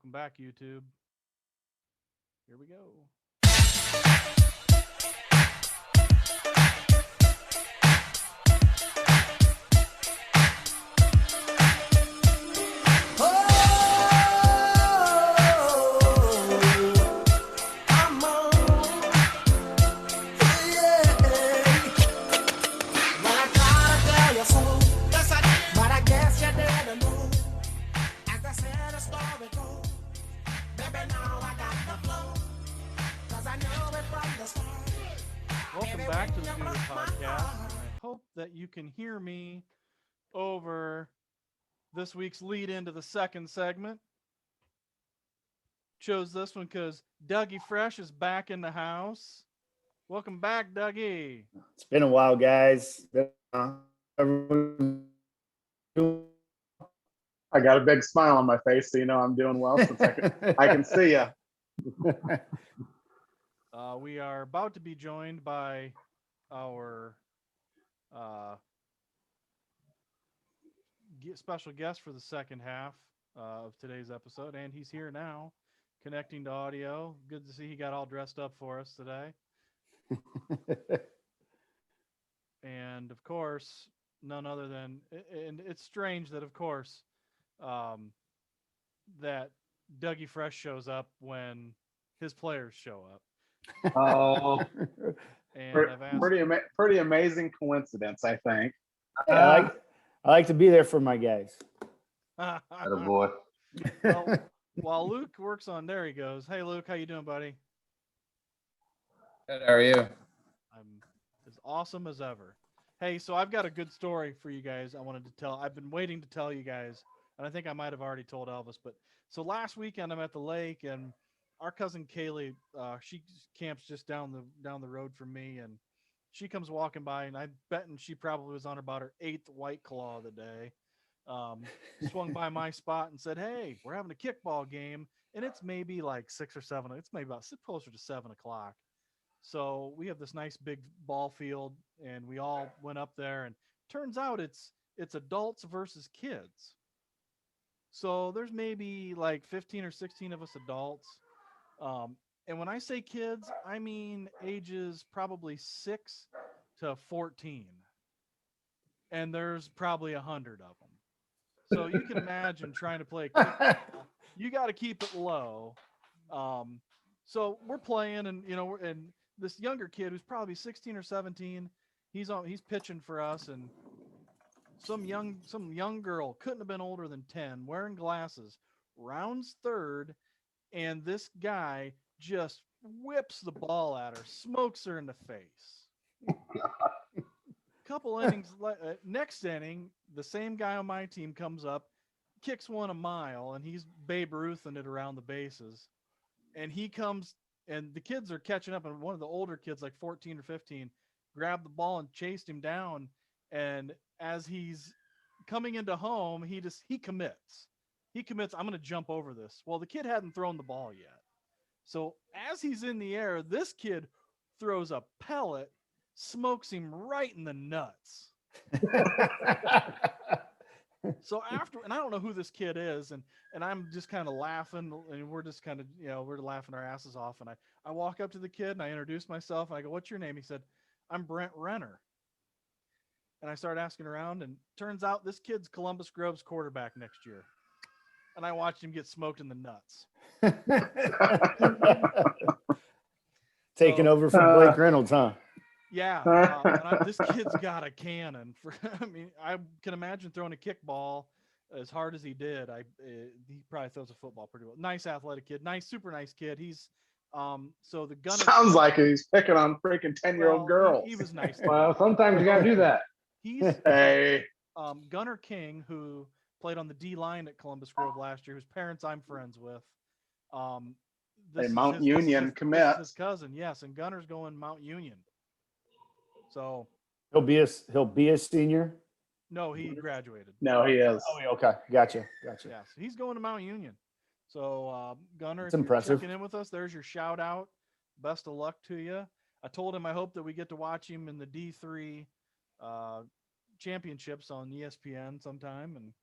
Welcome back, YouTube. Here we go. Welcome back to the Do It Podcast. And I hope that you can hear me over this week's lead into the second segment. Chose this one because Dougie Fresh is back in the house. Welcome back, Dougie. It's been a while, guys. Everyone's doing- I got a big smile on my face, so you know I'm doing well since I can see you. We are about to be joined by our special guest for the second half of today's episode, and he's here now, connecting to audio. Good to see he got all dressed up for us today. And of course, none other than, and it's strange that, of course, that Dougie Fresh shows up when his players show up. Oh, And I've asked, pretty amazing coincidence, I think. I like to be there for my guys. Attaboy. well, while Luke works on, there he goes. Hey, Luke, how you doing, buddy? Good, how are you? I'm as awesome as ever. Hey, so I've got a good story for you guys I wanted to tell. I've been waiting to tell you guys, and I think I might have already told Elvis, but so last weekend I'm at the lake, and our cousin Kaylee, she camps just down the road from me, and she comes walking by, and I'm betting she probably was on about her 8th White Claw of the day. Swung by my spot and said, "Hey, we're having a kickball game, and it's maybe like 6 or 7. It's maybe about closer to 7 o'clock." So we have this nice big ball field, and we all went up there, and turns out it's adults versus kids. So there's maybe like 15 or 16 of us adults. And when I say kids, I mean ages probably 6 to 14. And there's probably 100 of them. So you can imagine trying to play kickball. You got to keep it low. So we're playing, and and this younger kid who's probably 16 or 17, he's pitching for us, and some young girl, couldn't have been older than 10, wearing glasses, rounds third, and this guy just whips the ball at her, smokes her in the face. Couple innings, next inning, the same guy on my team comes up, kicks one a mile, and he's Babe Ruthing it around the bases. And he comes, and the kids are catching up, and one of the older kids, like 14 or 15, grabbed the ball and chased him down. And as he's coming into home, he commits. I'm going to jump over this. Well, the kid hadn't thrown the ball yet. So as he's in the air, this kid throws a pellet, smokes him right in the nuts. So after, and I don't know who this kid is, and I'm just kind of laughing, and we're just kind of, we're laughing our asses off. And I walk up to the kid, and I introduce myself, and I go, "What's your name?" He said, "I'm Brent Renner." And I start asking around, and turns out this kid's Columbus Grove's quarterback next year. And I watched him get smoked in the nuts. Taking over from Blake Reynolds, huh? Yeah, this kid's got a cannon. I can imagine throwing a kickball as hard as he did. He probably throws a football pretty well. Nice athletic kid, super nice kid. He's so the gunner Sounds like he's picking on freaking 10-year-old girls. He was nice. Well, sometimes you gotta do that. He's Hey, Gunner King, who played on the D line at Columbus Grove last year, whose parents I'm friends with. Mount Union commit. His cousin, yes, and Gunner's going Mount Union. So he'll be a senior. No, he graduated. No, he is. Oh, okay, gotcha. Yes, he's going to Mount Union. So Gunner, it's if impressive. you're checking in with us, there's your shout out. Best of luck to you. I told him I hope that we get to watch him in the D3 championships on ESPN sometime, and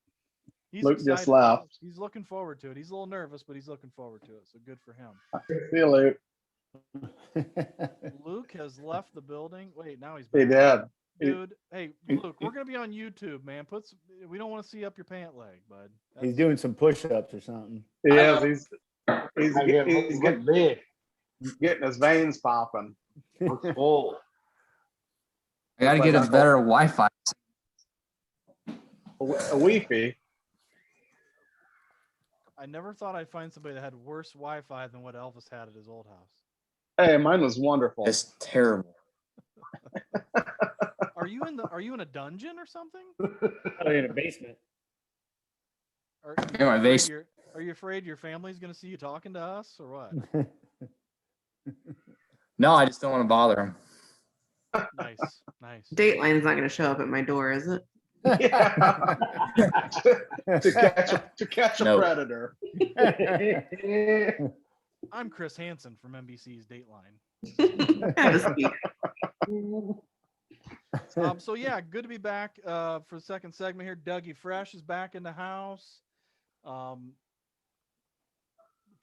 He's Luke excited. just left. He's looking forward to it. He's a little nervous, but he's looking forward to it. So good for him. See you, Luke. Luke has left the building. Wait, now he's back. He did. Dude, hey, Luke, we're gonna be on YouTube, man. We don't want to see up your pant leg, bud. He's doing some push-ups or something. He is. He's Get big. getting his veins popping. Looks full. I gotta get a better Wi-Fi. A Wi-Fi. I never thought I'd find somebody that had worse Wi-Fi than what Elvis had at his old house. Hey, mine was wonderful. It's terrible. Are you in a dungeon or something? In a basement. Are In my base. Are you afraid your family's gonna see you talking to us or what? No, I just don't want to bother him. Nice. Dateline's not going to show up at my door, is it? Yeah. to catch a No. predator. I'm Chris Hansen from NBC's Dateline. So yeah, good to be back for the second segment here. Dougie Fresh is back in the house.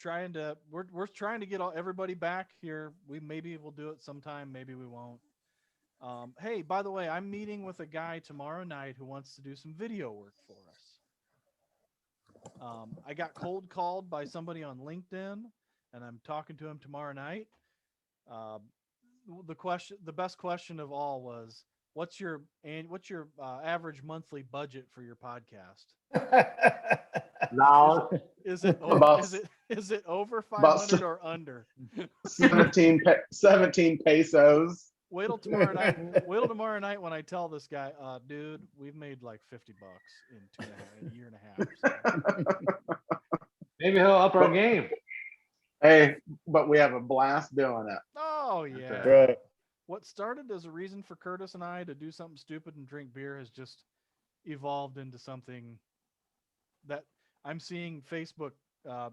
We're trying to get everybody back here. Maybe we'll do it sometime, maybe we won't. Hey, by the way, I'm meeting with a guy tomorrow night who wants to do some video work for us. I got cold called by somebody on LinkedIn, and I'm talking to him tomorrow night. The best question of all was, what's your average monthly budget for your podcast? No. Is it over 500 or under? 17 pesos. Wait till tomorrow night. Wait till tomorrow night when I tell this guy, dude, we've made like $50 in a year and a half. So. Maybe he'll up our game. Hey, but we have a blast doing it. Oh yeah. Right. What started as a reason for Curtis and I to do something stupid and drink beer has just evolved into something that I'm seeing Facebook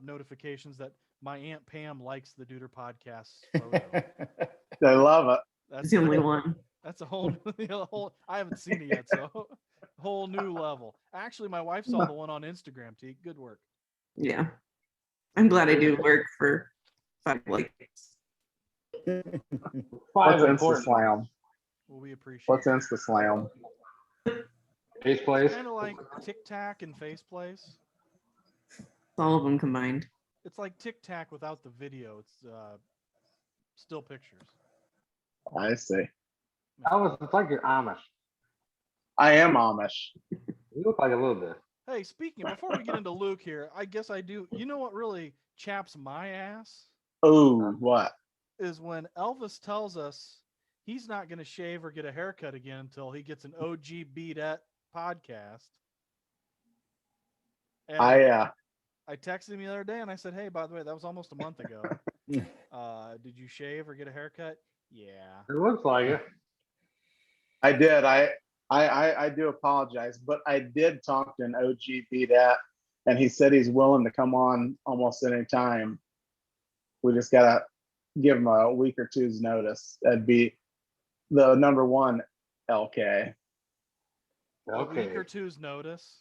notifications that my Aunt Pam likes the Duder podcast photo. They love it. It's the only one. That's a whole I haven't seen it yet, so whole new level. Actually, my wife saw the one on Instagram, T. Good work. Yeah. I'm glad I do work for 5 likes. What's Insta important. Slam? Well, we appreciate What's it. Insta Slam? Face plays. Kind of like Tic Tac and Face Place. All of them combined. It's like Tic Tac without the video. It's still pictures. I see. It's like you're Amish. I am Amish. You look like a little bit. Hey, before we get into Luke here, I guess I do. You know what really chaps my ass Oh, what? is when Elvis tells us he's not going to shave or get a haircut again until he gets an OG Beat It podcast. And I texted him the other day and I said, hey, by the way, that was almost a month ago. Did you shave or get a haircut? Yeah. It looks like it. I did. I do apologize, but I did talk to an OG Beat It, and he said he's willing to come on almost any time. We just gotta give him a week or two's notice. That'd be the number one LK. A week or two's notice.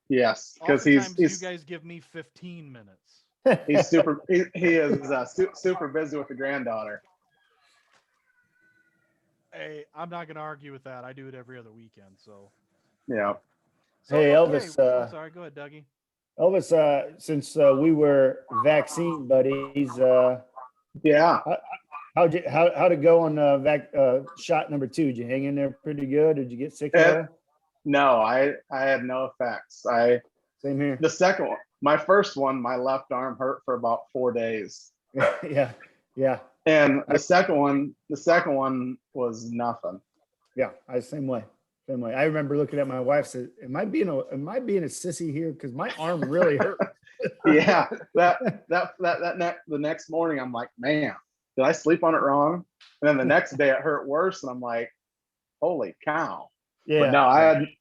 Yes, because he's you guys give me 15 minutes. he's super. He is super busy with the granddaughter. Hey, I'm not going to argue with that. I do it every other weekend. So Yeah. Hey, Elvis, I'm sorry. Go ahead, Dougie. Elvis, since we were vaccine buddies, Yeah. how'd it go on shot number 2? Did you hang in there pretty good? Did you get sick at all? No, I had no effects. Same here. The second one, my first one, my left arm hurt for about 4 days. Yeah. And the second one was nothing. Yeah, same way. I remember looking at my wife, said, am I being a sissy here? Because my arm really hurt. Yeah. The next morning I'm like, man, did I sleep on it wrong? And then the next day it hurt worse, and I'm like, holy cow. Yeah. But no,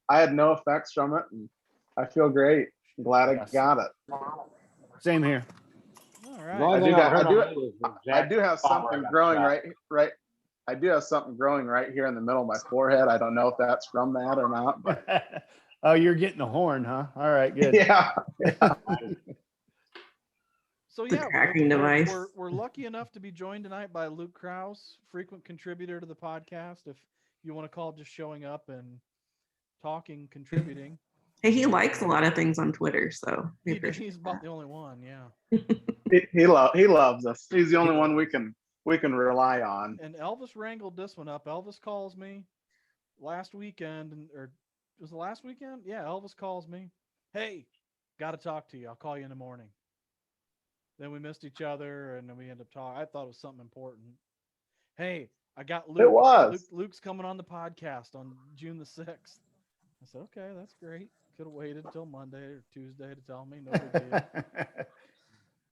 I had no effects from it, and I feel great. I'm glad I got it. Same here. All right. I do have something growing right. I do have something growing right here in the middle of my forehead. I don't know if that's from that or not. But Oh, you're getting the horn, huh? All right, good. Yeah. So The yeah, tracking device. we're lucky enough to be joined tonight by Luke Krause, frequent contributor to the podcast. If you want to call it just showing up and talking, contributing. Hey, he likes a lot of things on Twitter, so we appreciate He's about the only one, yeah. He loves us. He's the only one we can rely on. And Elvis wrangled this one up. Elvis calls me last weekend, or was it last weekend? Yeah, Elvis calls me. Hey, got to talk to you. I'll call you in the morning. Then we missed each other, and then we ended up talking. I thought it was something important. Hey, I got Luke. It was. Luke's coming on the podcast on June the 6th. I said, okay, that's great. Could have waited till Monday or Tuesday to tell me. No big deal.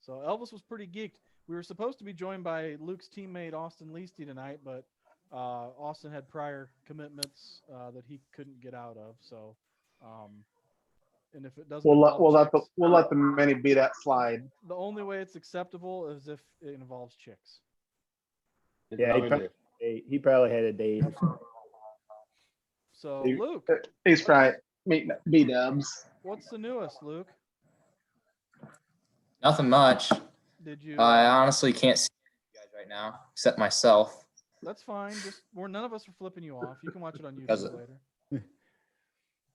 So Elvis was pretty geeked. We were supposed to be joined by Luke's teammate Austin Leasty tonight, but Austin had prior commitments that he couldn't get out of. So, and if it doesn't, We'll let the mini be that slide. the only way it's acceptable is if it involves chicks. Yeah, he probably had a date. So He- Luke, He's probably meeting B-dubs. what's the newest, Luke? Nothing much. Did you? I honestly can't see you guys right now, except myself. That's fine. Just none of us are flipping you off. You can watch it on Because YouTube it- later.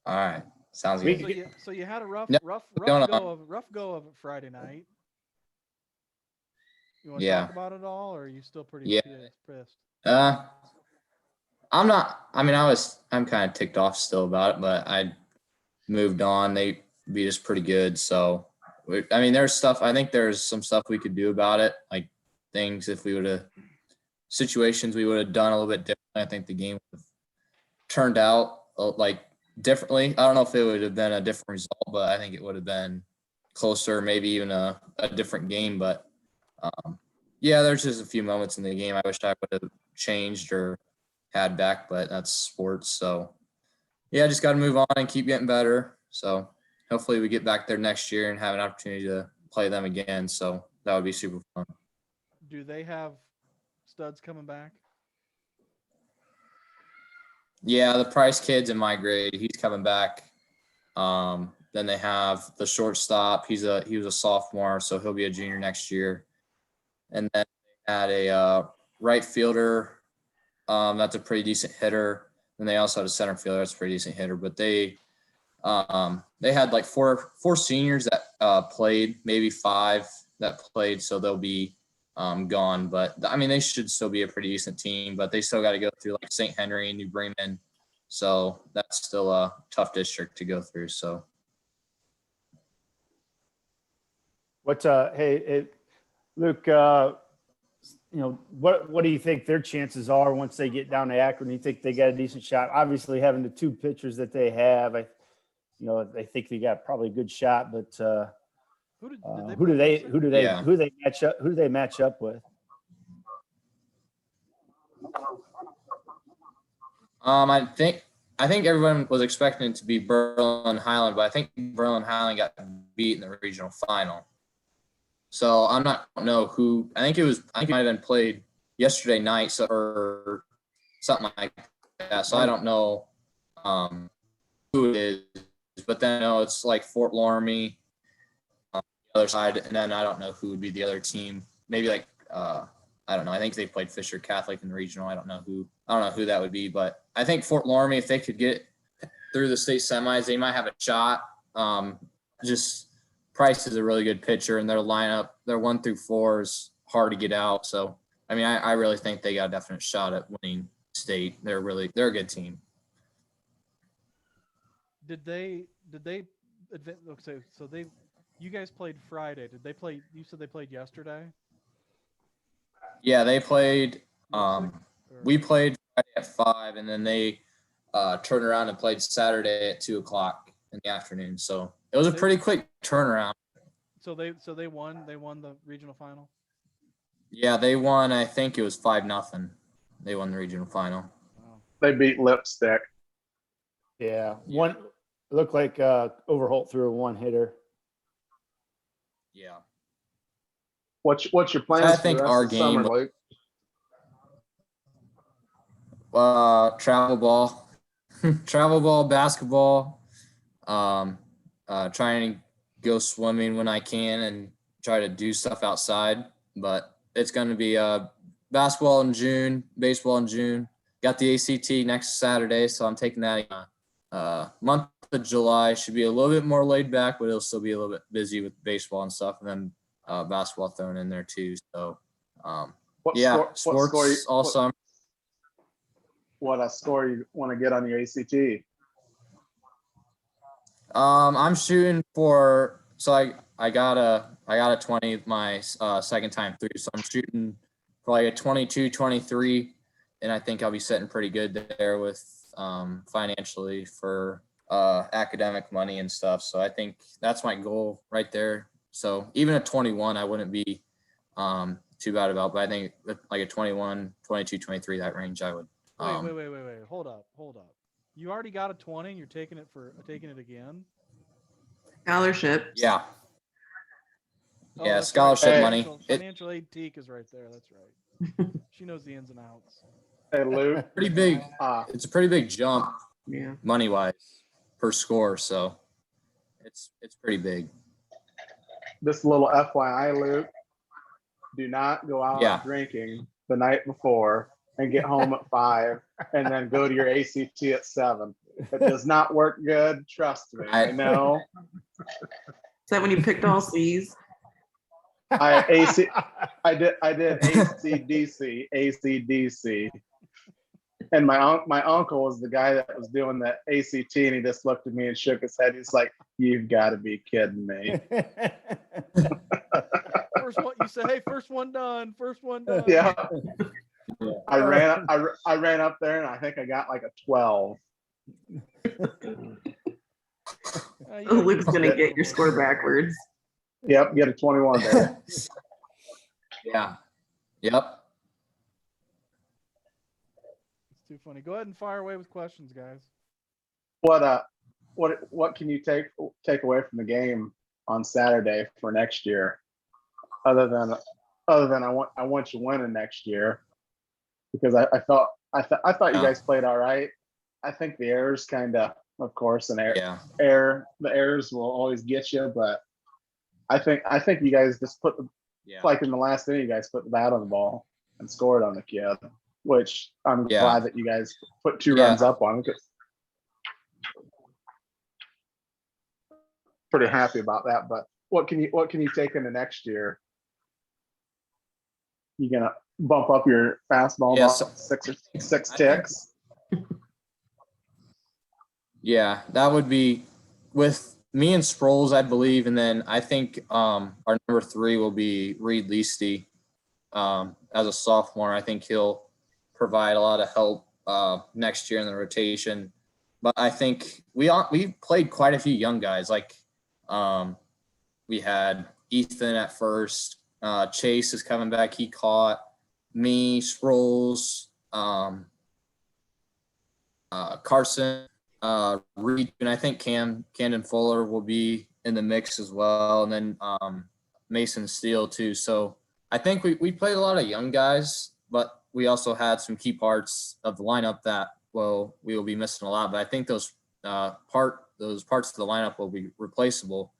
All right. Sounds We good. So you had a rough No, don't, go of it Friday night. You want to Yeah. talk about it all, or are you still pretty Yeah. pissed? I'm not. I mean, I'm kind of ticked off still about it, but I moved on. They beat us pretty good. So, I mean, there's stuff. I think there's some stuff we could do about it, like things if we would have situations we would have done a little bit differently. I think the game would have turned out like differently. I don't know if it would have been a different result, but I think it would have been closer, maybe even a different game. But yeah, there's just a few moments in the game I wish I would have changed or had back, but that's sports. So yeah, just got to move on and keep getting better. So hopefully we get back there next year and have an opportunity to play them again. So that would be super fun. Do they have studs coming back? Yeah, the Price kid's in my grade. He's coming back. Then they have the shortstop. He was a sophomore, so he'll be a junior next year. And then they had a right fielder. That's a pretty decent hitter. And they also had a center fielder. That's a pretty decent hitter. But they had like four seniors that played, maybe 5 that played. So they'll be gone. But I mean, they should still be a pretty decent team. But they still got to go through like St. Henry and New Bremen. So that's still a tough district to go through. So. Hey, Luke, what do you think their chances are once they get down to Akron? Do you think they got a decent shot? Obviously, having the 2 pitchers that they have, I think they got probably a good shot. But who do they match up with? I think everyone was expecting it to be Berlin Highland, but I think Berlin Highland got beat in the regional final. So I don't know who. I think it might have been played yesterday night, or something like that. So I don't know who it is, but then I know it's like Fort Loramie on the other side, and then I don't know who would be the other team. Maybe like I don't know. I think they played Fisher Catholic in the regional. I don't know who that would be, but I think Fort Loramie, if they could get through the state semis, they might have a shot. Just Price is a really good pitcher, and their lineup, their 1 through 4 is hard to get out. So, I mean, I really think they got a definite shot at winning state. They're a good team. Did they okay, so you guys played Friday. Did they play? You said they played yesterday. Yeah, they played. Or- We played Friday at 5, and then they turned around and played Saturday at 2:00 in the afternoon. So it was a pretty quick turnaround. So they won. They won the regional final. Yeah, they won. I think it was 5-0. They won the regional final. Wow. They beat Lipstick. Yeah, one it looked like Overholt threw a 1-hitter. Yeah. What's your plans I for think the rest our of the summer, game- Luke? Travel ball, basketball, Trying to go swimming when I can and try to do stuff outside. But it's going to be basketball in June, baseball in June. Got the ACT next Saturday, so I'm taking that. Month of July should be a little bit more laid back, but it'll still be a little bit busy with baseball and stuff, and then basketball thrown in there too. So, sports all summer. What score you want to get on your ACT? I'm shooting for, so I got a 20 my second time through, so I'm shooting for like a 22, 23, and I think I'll be sitting pretty good there with financially for academic money and stuff. So I think that's my goal right there. So even a 21, I wouldn't be too bad about, but I think like a 21, 22, 23, that range I would. Wait. Hold up. You already got a 20 and you're taking it again? Scholarship. Yeah. Oh, Yeah, that's scholarship right. money. Financial aid Teak is right there. That's right. She knows the ins and outs. Hey, Luke. Pretty big. It's a pretty big jump Yeah. money wise per score. So it's pretty big. This little FYI, Luke. Do not go out drinking the night before and get home at 5 and then go to your ACT at 7. It does not work good. Trust me. I know. Is that when you picked all C's? I did ACDC. And my uncle was the guy that was doing the ACT, and he just looked at me and shook his head. He's like, "You've got to be kidding me." First one, you say, "Hey, first one done. First one done." Yeah. I ran up there, and I think I got like a 12. Luke's gonna get your score backwards. Yep, get a 21 there. Yeah. Yep. It's too funny. Go ahead and fire away with questions, guys. What can you take away from the game on Saturday for next year, other than I want you winning next year, because I thought you guys played all right. I think the errors of course, and the errors will always get you, but I think you guys just put like in the last inning, you guys put the bat on the ball and scored on the kid, which I'm glad that you guys put 2 runs up on. Pretty happy about that. But what can you take into next year? You gonna bump up your fastball about 6 ticks? Yeah, that would be with me and Sproles, I believe, and then I think our number 3 will be Reed Leasty. As a sophomore, I think he'll provide a lot of help next year in the rotation. But I think we played quite a few young guys. Like we had Ethan at first. Chase is coming back. He caught me, Sproles, Carson. Reed, and I think Camden Fuller will be in the mix as well, and then Mason Steele too. So I think we played a lot of young guys, but we also had some key parts of the lineup that we will be missing a lot. But I think those parts of the lineup will be replaceable,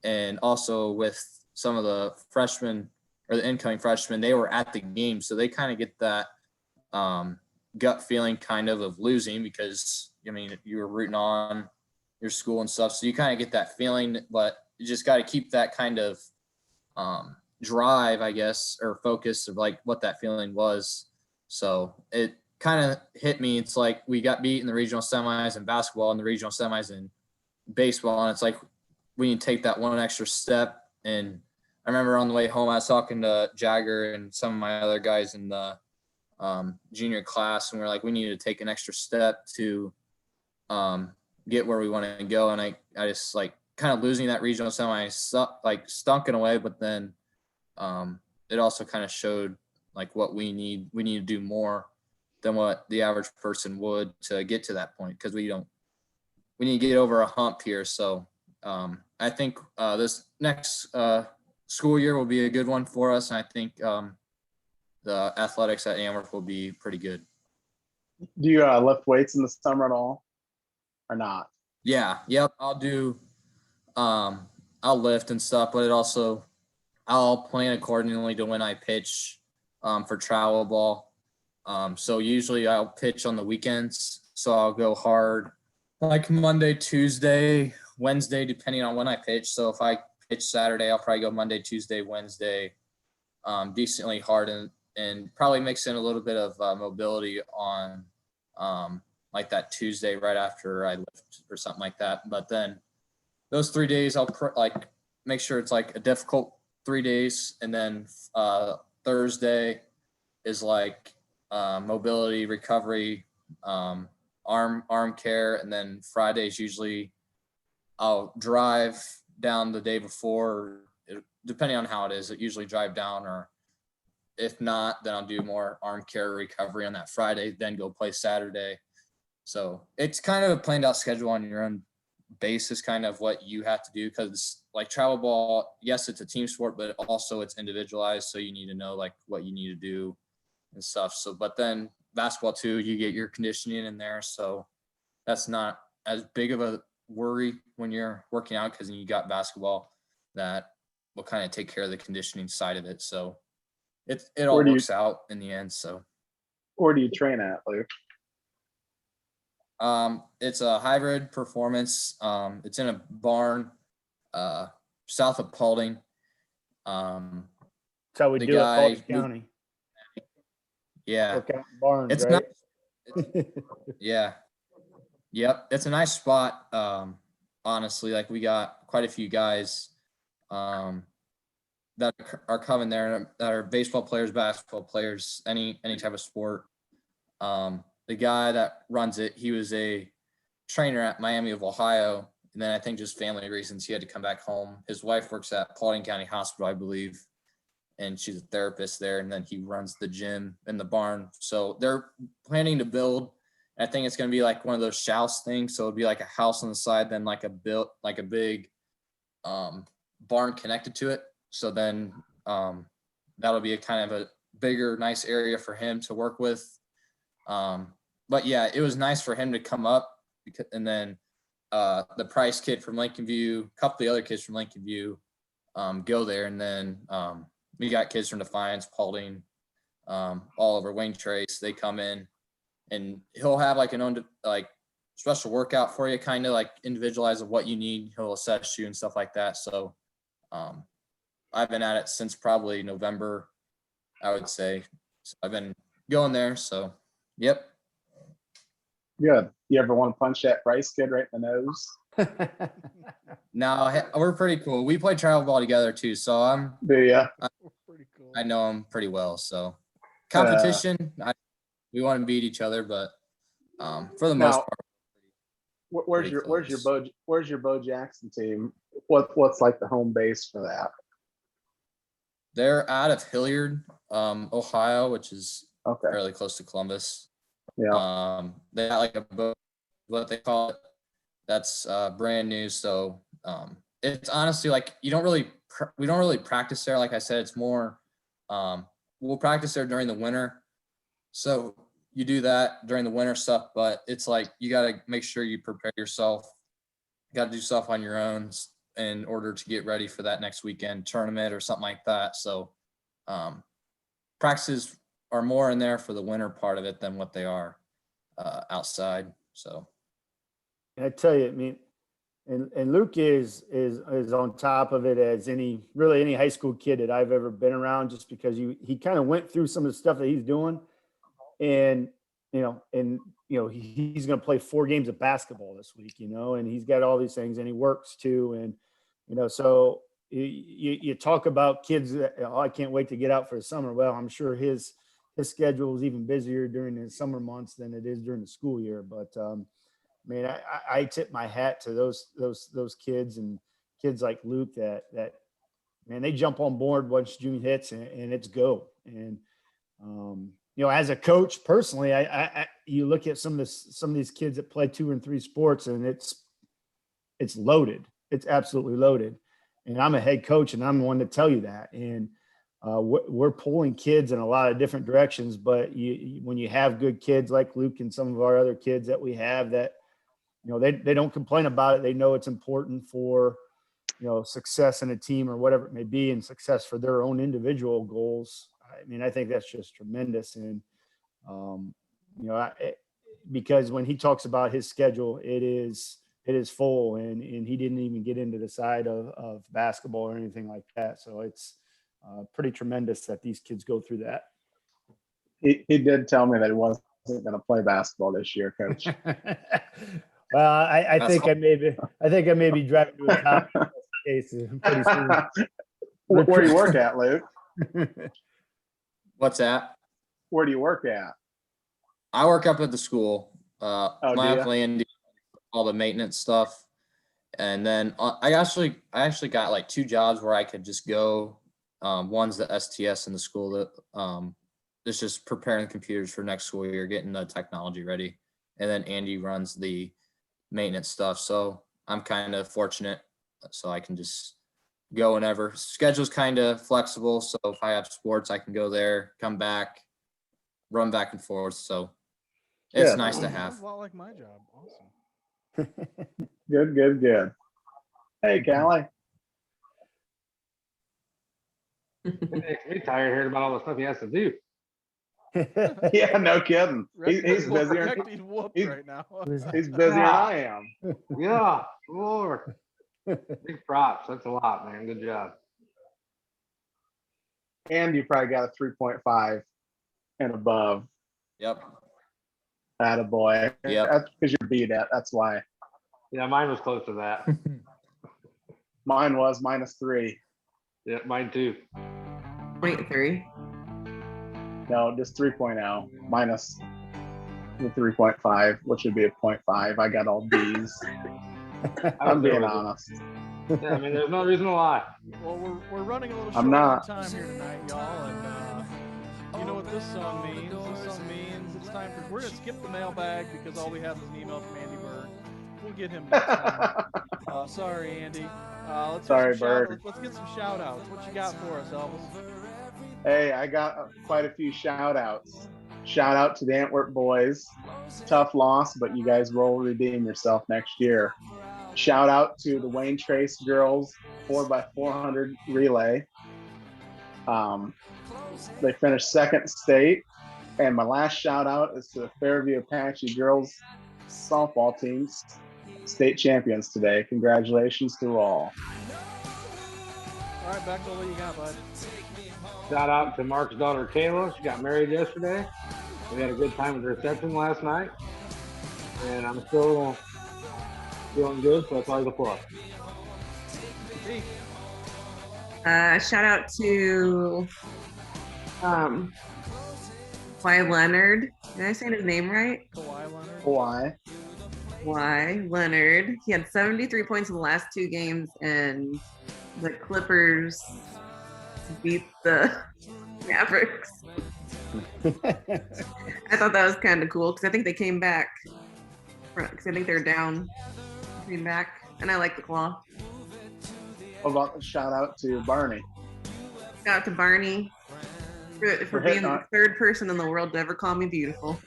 and also with some of the freshmen or the incoming freshmen, they were at the game, so they kind of get that gut feeling kind of losing, because I mean, you were rooting on your school and stuff, so you kind of get that feeling, but you just got to keep that kind of drive, I guess, or focus of like what that feeling was. So it kind of hit me. It's like we got beat in the regional semis in basketball and the regional semis in baseball, and it's like we need to take that one extra step. And I remember on the way home, I was talking to Jagger and some of my other guys in the junior class, and we're like, we need to take an extra step to get where we want to go. And I just like kind of losing that regional semi stunk in a way, but then it also kind of showed like what we need to do more than what the average person would to get to that point, because we need to get over a hump here. So I think this next school year will be a good one for us, and I think the athletics at Amherst will be pretty good. Do you lift weights in the summer at all, or not? Yeah, yep. I'll lift and stuff, but I'll plan accordingly to when I pitch for travel ball. So usually I'll pitch on the weekends. So I'll go hard like Monday, Tuesday, Wednesday, depending on when I pitch. So if I pitch Saturday, I'll probably go Monday, Tuesday, Wednesday, decently hard and probably mix in a little bit of mobility on like that Tuesday right after I lift or something like that. But then those 3 days, I'll like make sure it's like a difficult 3 days, and then Thursday is like mobility, recovery, arm care, and then Fridays usually I'll drive down the day before, depending on how it is. It usually drive down, or if not, then I'll do more arm care recovery on that Friday, then go play Saturday. So it's kind of a planned out schedule on your own basis, kind of what you have to do, because like travel ball, yes, it's a team sport, but also it's individualized. So you need to know like what you need to do and stuff. So, but then basketball too, you get your conditioning in there. So that's not as big of a worry when you're working out, because you got basketball that will kind of take care of the conditioning side of it. So it all works out in the end. So Where do you train at, Luke? It's a hybrid performance. It's in a barn south of Paulding. That's how we The do it, guy Fulton who- County. Yeah, Work out in barns, it's right? yeah, yep. It's a nice spot. Honestly, like we got quite a few guys that are coming there that are baseball players, basketball players, any type of sport. The guy that runs it, he was a trainer at Miami of Ohio, and then I think just family reasons he had to come back home. His wife works at Paulding County Hospital, I believe, and she's a therapist there. And then he runs the gym in the barn. So they're planning to build. I think it's going to be like one of those house things. So it'll be like a house on the side, then like a big barn connected to it. So then that'll be a kind of a bigger, nice area for him to work with. But yeah, it was nice for him to come up, and then the Price kid from Lincoln View, a couple of the other kids from Lincoln View go there, and then we got kids from Defiance, Paulding, all over Wayne Trace. They come in, and he'll have like an own like special workout for you, kind of like individualized of what you need. He'll assess you and stuff like that. So I've been at it since probably November, I would say. So I've been going there. So yep. Good. You ever want to punch that Price kid right in the nose? No, we're pretty cool. We play travel ball together too, so Do ya? Pretty cool. I know him pretty well. So competition, we want to beat each other, but for the most Now, part, Where's pretty your Bo Jackson team? What's like the home base for that? they're out of Hilliard, Ohio, which is Okay. fairly close to Columbus. Yeah. They got like a boat, what they call it, that's brand new. So it's honestly like we don't really practice there. Like I said, it's more we'll practice there during the winter. So you do that during the winter stuff, but it's like you got to make sure you prepare yourself. You got to do stuff on your own in order to get ready for that next weekend tournament or something like that. So practices are more in there for the winter part of it than what they are outside. So And I tell you, I mean, and Luke is on top of it as any high school kid that I've ever been around, just because he kind of went through some of the stuff that he's doing, and he's going to play 4 games of basketball this week, and he's got all these things, and he works too, and so you talk about kids that, I can't wait to get out for the summer. Well, I'm sure his schedule is even busier during the summer months than it is during the school year, but man, I tip my hat to those kids and kids like Luke that man, they jump on board once June hits and it's go. And as a coach personally, I you look at some of these kids that play 2 and 3 sports, and it's loaded. It's absolutely loaded. And I'm a head coach, and I'm the one to tell you that. And we're pulling kids in a lot of different directions, but when you have good kids like Luke and some of our other kids that we have that they don't complain about it. They know it's important for, success in a team or whatever it may be, and success for their own individual goals. I mean, I think that's just tremendous. And, because when he talks about his schedule, it is full, and he didn't even get into the side of basketball or anything like that. So it's pretty tremendous that these kids go through that. He did tell me that he wasn't going to play basketball this year, Coach. Well, I think I may be driving to a top case pretty soon. Where do you work at, Luke? What's that? Where do you work at? I work up at the school. do My ya? landing, all the maintenance stuff, and then I actually got like 2 jobs where I could just go. One's the STS in the school that it's just preparing computers for next school year, getting the technology ready, and then Andy runs the maintenance stuff. So I'm kind of fortunate, so I can just go whenever. Schedule's kind of flexible, so if I have sports, I can go there, come back, run back and forth. So it's Yeah. nice to Sounds have. a lot like my job. Awesome. Good. Hey, Callie. It makes me tired hearing about all the stuff he has to do. Yeah, no kidding. He's Rick busier. being whooped he's- right now. He's busier than I am. Yeah, Lord. Big props. That's a lot, man. Good job. And you probably got a 3.5 and above. Yep. Attaboy. Yep. That's because you're beat at. That's why. Yeah, mine was close to that. Mine was -3. Yeah, mine too. 0.3. No, just 3.0 minus the 3.5, which would be a 0.5. I got all B's. I'm being honest. Yeah, I mean, there's no reason to lie. Well, we're running a little I'm short on not. time here tonight, y'all, and you know what this song means. This song means it's time for. We're gonna skip the mailbag because all we have is an email from Andy Bird. We'll get him next time. Sorry, Andy. Let's hear Sorry, some shout- Bird. Let's get some shout outs. What you got for us, Elvis? Hey, I got quite a few shout outs. Shout out to the Antwerp boys. Tough loss, but you guys will redeem yourself next year. Shout out to the Wayne Trace girls 4x400 relay. They finished second state. And my last shout out is to the Fairview Apache girls softball teams, state champions today. Congratulations to all. All right, Beck, what you got, bud? Shout out to Mark's daughter, Kayla. She got married yesterday. We had a good time at the reception last night. And I'm still feeling good, so that's always a plus. Hey, Shout out to Kawhi Leonard. Did I say his name right? Kawhi Leonard. Why? Kawhi Leonard. He had 73 points in the last 2 games, and the Clippers beat the Mavericks. I thought that was kind of cool because I think they came back. Because I think they're down, came back, and I like the Claw. What about the shout out to Barney? Shout out to Barney for being the 3rd person in the world to ever call me beautiful.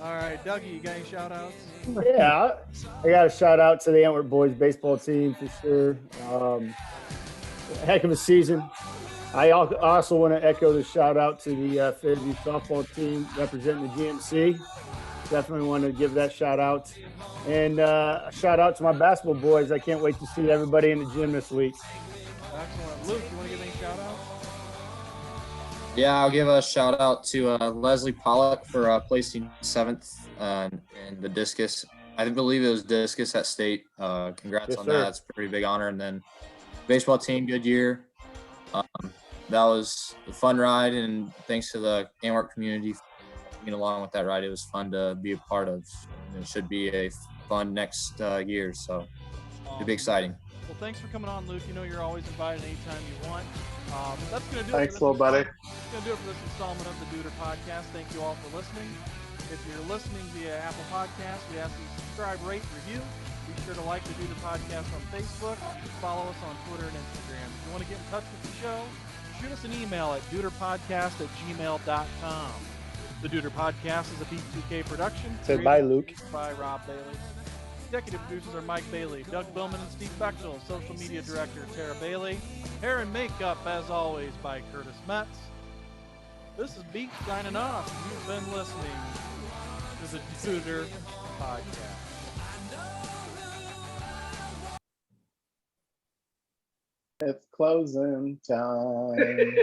All right, Dougie, you got any shout outs? Yeah, I got a shout out to the Antwerp boys baseball team for sure. Heck of a season. I also want to echo the shout out to the Fairview softball team representing the GMC. Definitely want to give that shout out. And a shout out to my basketball boys. I can't wait to see everybody in the gym this week. Excellent. Luke, you want to give any shout outs? Yeah, I'll give a shout out to Leslie Pollock for placing 7th in the discus. I believe it was discus at state. Congrats Yes, on sir. that. That's a pretty big honor. And then baseball team, good year. That was a fun ride, and thanks to the Antwerp community for being along with that ride. It was fun to be a part of. It should be a fun next year, so it'll be exciting. Well, thanks for coming on, Luke. You know you're always invited anytime you want. That's going to do Thanks, it. little buddy. That's going to do it for this installment of the Duder Podcast. Thank you all for listening. If you're listening via Apple Podcasts, we ask you to subscribe, rate, review. Be sure to like the Duder Podcast on Facebook. Follow us on Twitter and Instagram. If you want to get in touch with the show, shoot us an email at duderpodcast@gmail.com. The Duder Podcast is a B2K production. Said bye, created Luke. By Rob Bailey. Executive producers are Mike Bailey, Doug Bowman, and Steve Bechtel. Social media director Tara Bailey. Hair and makeup, as always, by Curtis Metz. This is Beat signing off. You've been listening to the Duder Podcast. It's closing time.